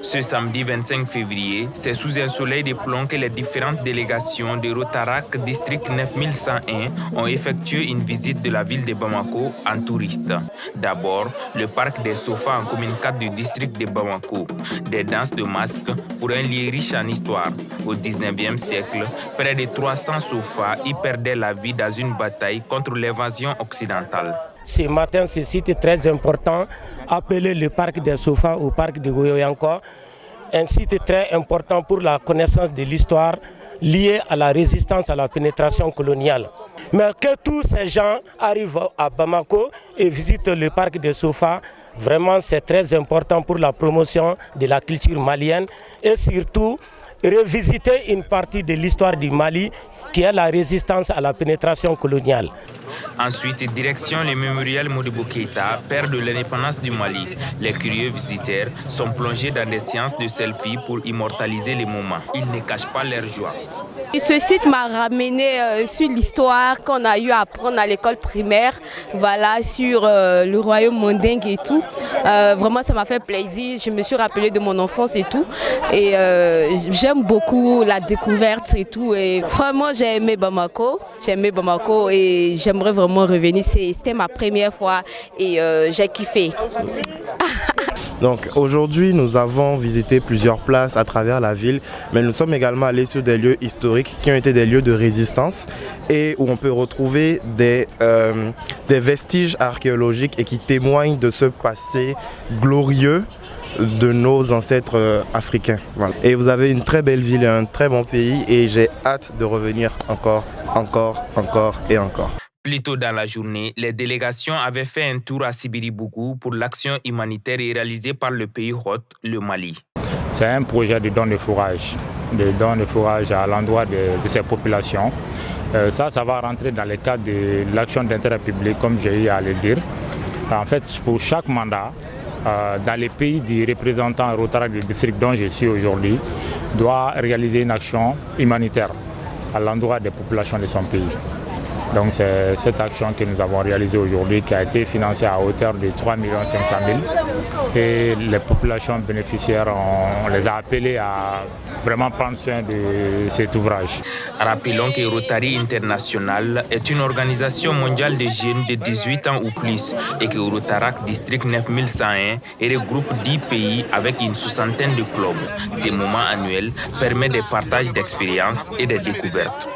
Ce samedi 25 février, c'est sous un soleil de plomb que les différentes délégations de Rotaract District 9101 ont effectué une visite de la ville de Bamako en touriste. D'abord, le parc des sofas en commune 4 du district de Bamako. Des danses de masques pour un lieu riche en histoire. Au 19e siècle, près de 300 sofas y perdaient la vie dans une bataille contre l'invasion occidentale. Ce matin, ce site est très important, appelé le parc des sofas ou parc de Goyoyanko. Un site très important pour la connaissance de l'histoire liée à la résistance à la pénétration coloniale. Mais que tous ces gens arrivent à Bamako et visitent le parc des sofas, vraiment c'est très important pour la promotion de la culture malienne et surtout revisiter une partie de l'histoire du Mali qui est la résistance à la pénétration coloniale. Ensuite, direction le mémorial Modibo Keïta, père de l'indépendance du Mali. Les curieux visiteurs sont plongés dans des séances de selfies pour immortaliser les moments. Ils ne cachent pas leur joie. Ce site m'a ramené sur l'histoire qu'on a eu à apprendre à l'école primaire, voilà, sur le royaume Mandingue et tout. Vraiment, ça m'a fait plaisir. Je me suis rappelé de mon enfance et tout. Et j'aime beaucoup la découverte et tout. Et vraiment, j'ai aimé Bamako. Et j'aimerais vraiment revenir. C'était ma première fois et j'ai kiffé. Donc aujourd'hui, nous avons visité plusieurs places à travers la ville, mais nous sommes également allés sur des lieux historiques qui ont été des lieux de résistance et où on peut retrouver des vestiges archéologiques et qui témoignent de ce passé glorieux de nos ancêtres africains. Voilà. Et vous avez une très belle ville et un très bon pays et j'ai hâte de revenir encore et encore. Plus tôt dans la journée, les délégations avaient fait un tour à Sibiri-Bougou pour l'action humanitaire réalisée par le pays hôte, le Mali. C'est un projet de don de fourrage à l'endroit de ces populations. Ça va rentrer dans le cadre de l'action d'intérêt public, comme j'ai eu à le dire. En fait, pour chaque mandat, dans les pays du représentant Rotaract du district dont je suis aujourd'hui, doit réaliser une action humanitaire à l'endroit des populations de son pays. Donc c'est cette action que nous avons réalisée aujourd'hui qui a été financée à hauteur de 3 500 000 et les populations bénéficiaires, on les a appelées à vraiment prendre soin de cet ouvrage. Rappelons que Rotary International est une organisation mondiale de jeunes de 18 ans ou plus et que Rotaract District 9101 regroupe 10 pays avec une soixantaine de clubs. Ces moments annuels permettent des partages d'expériences et des découvertes.